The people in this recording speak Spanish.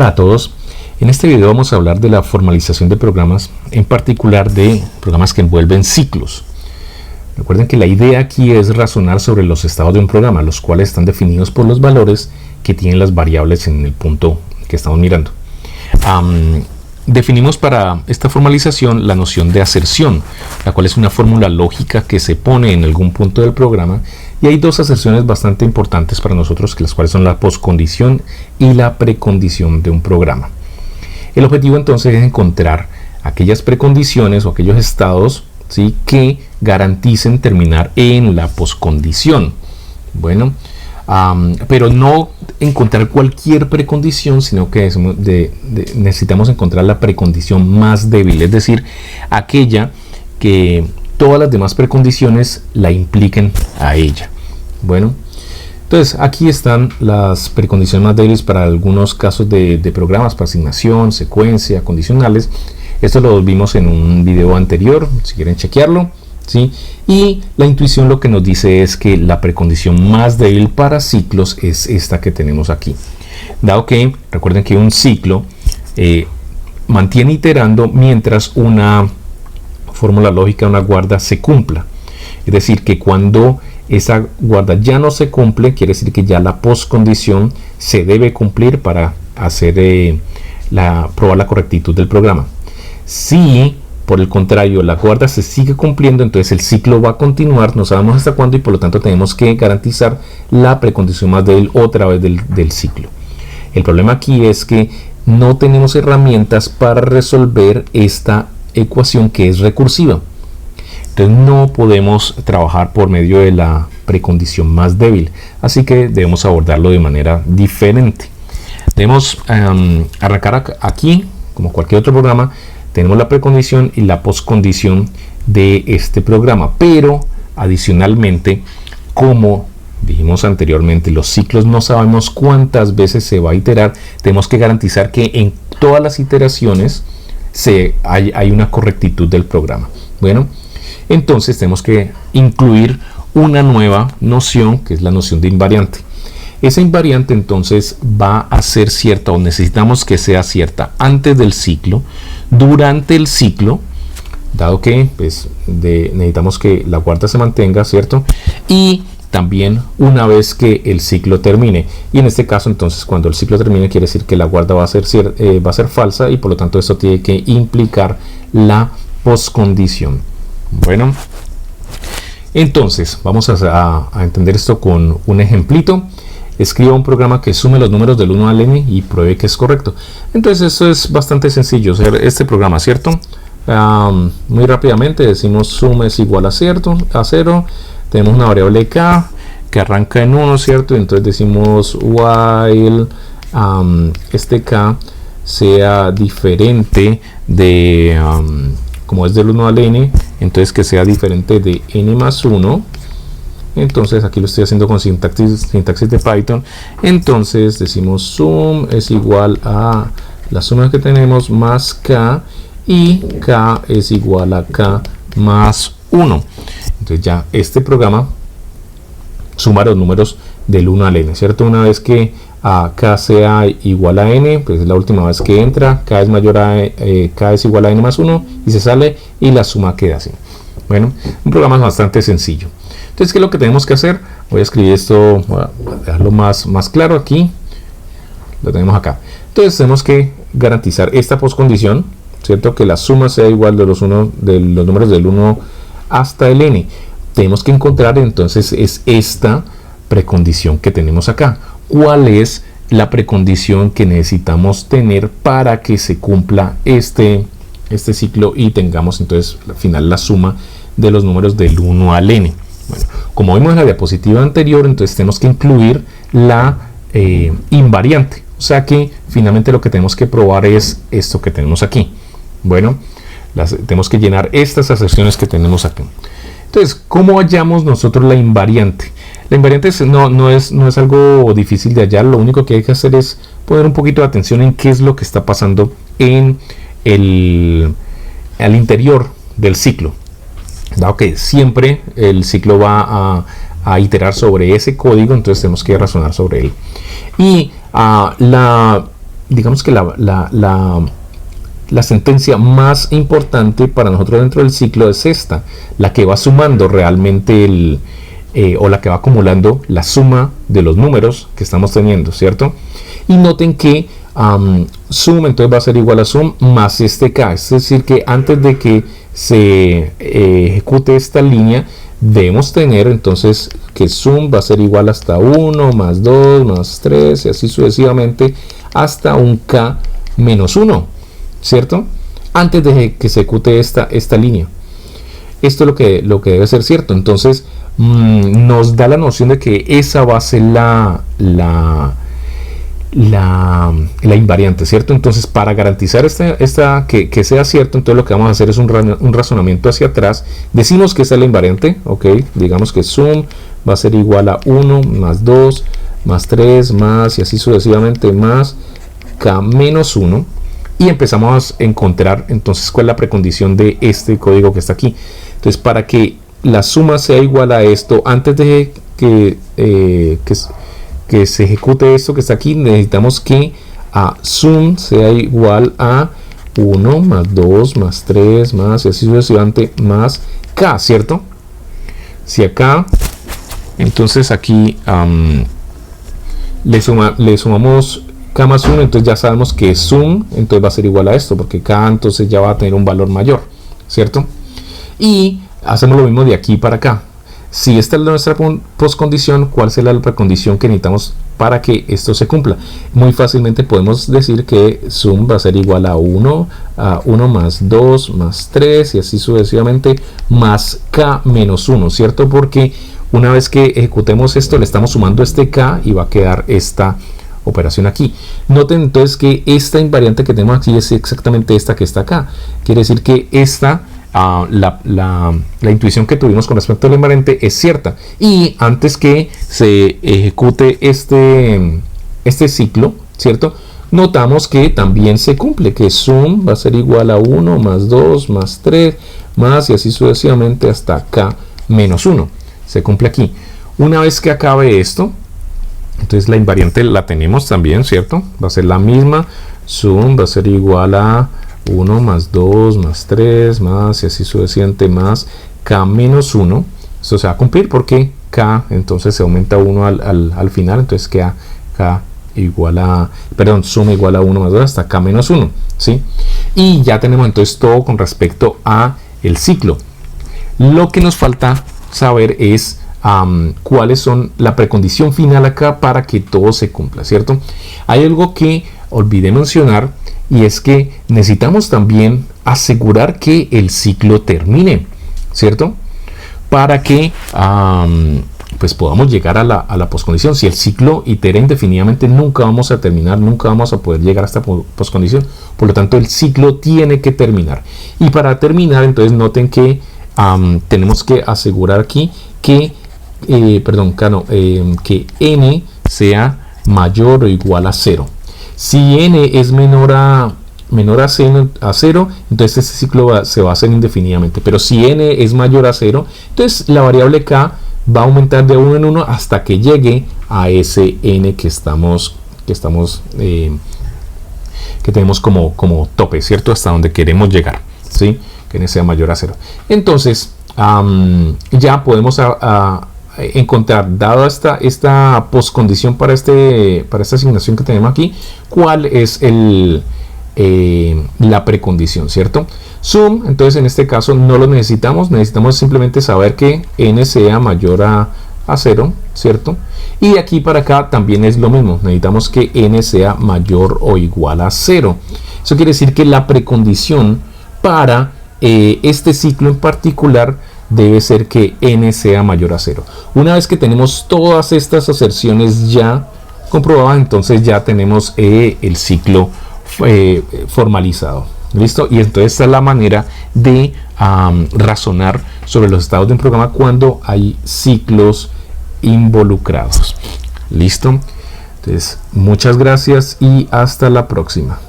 Hola a todos, en este video vamos a hablar de la formalización de programas, en particular de programas que envuelven ciclos. Recuerden que la idea aquí es razonar sobre los estados de un programa, los cuales están definidos por los valores que tienen las variables en el punto que estamos mirando. Definimos para esta formalización la noción de aserción, la cual es una fórmula lógica que se pone en algún punto del programa, y hay dos aserciones bastante importantes para nosotros, las cuales son la postcondición y la precondición de un programa. El objetivo entonces es encontrar aquellas precondiciones o aquellos estados, ¿sí?, que garanticen terminar en la postcondición. Bueno, pero no encontrar cualquier precondición, sino que necesitamos encontrar la precondición más débil, es decir, aquella que todas las demás precondiciones la impliquen a ella. Bueno, entonces aquí están las precondiciones más débiles para algunos casos de programas, para asignación, secuencia, condicionales. Esto lo vimos en un video anterior, si quieren chequearlo, ¿sí? Y la intuición lo que nos dice es que la precondición más débil para ciclos es esta que tenemos aquí. Dado que, recuerden que un ciclo mantiene iterando mientras una fórmula lógica, una guarda, se cumpla. Es decir, que cuando esa guarda ya no se cumple, quiere decir que ya la postcondición se debe cumplir para hacer probar la correctitud del programa. Si por el contrario la guarda se sigue cumpliendo, entonces el ciclo va a continuar, no sabemos hasta cuándo, y por lo tanto tenemos que garantizar la precondición más débil otra vez del ciclo. El problema aquí es que no tenemos herramientas para resolver esta ecuación que es recursiva. Entonces no podemos trabajar por medio de la precondición más débil, así que debemos abordarlo de manera diferente. Debemos arrancar aquí, como cualquier otro programa. Tenemos la precondición y la postcondición de este programa, pero adicionalmente, como dijimos anteriormente, los ciclos no sabemos cuántas veces se va a iterar. Tenemos que garantizar que en todas las iteraciones hay una correctitud del programa. Bueno, entonces tenemos que incluir una nueva noción, que es la noción de invariante. Esa invariante entonces va a ser cierta, o necesitamos que sea cierta, antes del ciclo, durante el ciclo, dado que pues, necesitamos que la guarda se mantenga, ¿cierto? Y también una vez que el ciclo termine. Y en este caso entonces, cuando el ciclo termine, quiere decir que la guarda va a ser falsa, y por lo tanto esto tiene que implicar la postcondición. Bueno, entonces vamos a entender esto con un ejemplito. Escriba un programa que sume los números del 1 al n y pruebe que es correcto. Entonces eso es bastante sencillo, este programa, ¿cierto? Muy rápidamente decimos sum es igual a 0. Tenemos una variable k que arranca en 1, ¿cierto? Entonces decimos while este k sea diferente de, como es del 1 al n, entonces que sea diferente de n más 1. Entonces aquí lo estoy haciendo con sintaxis de Python. Entonces decimos sum es igual a la suma que tenemos más k, y k es igual a k más 1. Entonces ya este programa suma los números del 1 al n, ¿cierto? Una vez que k sea igual a n, pues es la última vez que entra, k es mayor a k es igual a n más 1, y se sale, y la suma queda así. Bueno, un programa bastante sencillo. Entonces, ¿qué es lo que tenemos que hacer? Voy a escribir esto, voy a dejarlo más claro aquí. Lo tenemos acá. Entonces tenemos que garantizar esta postcondición, ¿cierto? Que la suma sea igual de los números del 1 hasta el n. Tenemos que encontrar entonces es esta precondición que tenemos acá. ¿Cuál es la precondición que necesitamos tener para que se cumpla este ciclo y tengamos entonces al final la suma de los números del 1 al n? Bueno, como vimos en la diapositiva anterior, entonces tenemos que incluir la invariante. O sea que finalmente lo que tenemos que probar es esto que tenemos aquí. Bueno, tenemos que llenar estas aserciones que tenemos aquí. Entonces, ¿cómo hallamos nosotros la invariante? La invariante no es algo difícil de hallar. Lo único que hay que hacer es poner un poquito de atención en qué es lo que está pasando al interior del ciclo. Dado que siempre el ciclo va a iterar sobre ese código, entonces tenemos que razonar sobre él. Y la digamos que la sentencia más importante para nosotros dentro del ciclo es esta, la que va sumando realmente o la que va acumulando la suma de los números que estamos teniendo, ¿cierto? Y noten que sum entonces va a ser igual a sum más este k, es decir que antes de que se ejecute esta línea debemos tener entonces que sum va a ser igual hasta 1 más 2 más 3 y así sucesivamente hasta un k menos 1, ¿cierto? Antes de que se ejecute esta línea. Esto es lo que debe ser cierto. Entonces nos da la noción de que esa va a ser la invariante, ¿cierto? Entonces para garantizar que sea cierto, entonces lo que vamos a hacer es un razonamiento hacia atrás. Decimos que esa es la invariante, ok, digamos que sum va a ser igual a 1 más 2 más 3 más y así sucesivamente más k menos 1 y empezamos a encontrar entonces cuál es la precondición de este código que está aquí. Entonces para que la suma sea igual a esto, antes de que se ejecute esto que está aquí, necesitamos que sum sea igual a 1 más 2 más 3 más y así sucesivamente más k, ¿cierto? Si acá, entonces aquí le sumamos k más 1, entonces ya sabemos que sum entonces va a ser igual a esto, porque k entonces ya va a tener un valor mayor, ¿cierto? Y hacemos lo mismo de aquí para acá. Si esta es nuestra postcondición, ¿cuál será la precondición que necesitamos para que esto se cumpla? Muy fácilmente podemos decir que sum va a ser igual a 1 más 2 más 3 y así sucesivamente más k menos 1, ¿cierto? Porque una vez que ejecutemos esto le estamos sumando este k y va a quedar esta operación aquí. Noten entonces que esta invariante que tenemos aquí es exactamente esta que está acá. Quiere decir que esta la intuición que tuvimos con respecto a la invariante es cierta, y antes que se ejecute este ciclo, ¿cierto? Notamos que también se cumple, que sum va a ser igual a 1 más 2 más 3 más y así sucesivamente hasta k menos 1. Se cumple aquí. Una vez que acabe esto, entonces la invariante la tenemos también, ¿cierto? Va a ser la misma, sum va a ser igual a 1 más 2 más 3 más y así sucesivamente más k menos 1. Esto se va a cumplir porque k entonces se aumenta 1 al final, entonces queda k igual a, perdón, suma igual a 1 más 2 hasta k menos 1, ¿sí? Y ya tenemos entonces todo con respecto a el ciclo. Lo que nos falta saber es cuáles son la precondición final acá para que todo se cumpla, ¿cierto? Hay algo que olvidé mencionar, y es que necesitamos también asegurar que el ciclo termine, ¿cierto? Para que pues podamos llegar a la postcondición. Si el ciclo itera indefinidamente, nunca vamos a terminar, nunca vamos a poder llegar a esta postcondición. Por lo tanto, el ciclo tiene que terminar. Y para terminar, entonces noten que tenemos que asegurar aquí que, que n sea mayor o igual a 0. Si n es menor a 0, entonces este ciclo se va a hacer indefinidamente. Pero si n es mayor a 0, entonces la variable k va a aumentar de 1 en 1 hasta que llegue a ese n que tenemos como tope, ¿cierto? Hasta donde queremos llegar, ¿sí? Que n sea mayor a 0. Entonces ya podemos encontrar, dado esta postcondición para esta asignación que tenemos aquí, cuál es la precondición, ¿cierto? Sum, entonces en este caso no lo necesitamos simplemente saber que n sea mayor a 0, ¿cierto? Y de aquí para acá también es lo mismo, necesitamos que n sea mayor o igual a 0. Eso quiere decir que la precondición para este ciclo en particular debe ser que n sea mayor a 0. Una vez que tenemos todas estas aserciones ya comprobadas, entonces ya tenemos el ciclo formalizado. ¿Listo? Y entonces esta es la manera de razonar sobre los estados de un programa cuando hay ciclos involucrados. ¿Listo? Entonces, muchas gracias y hasta la próxima.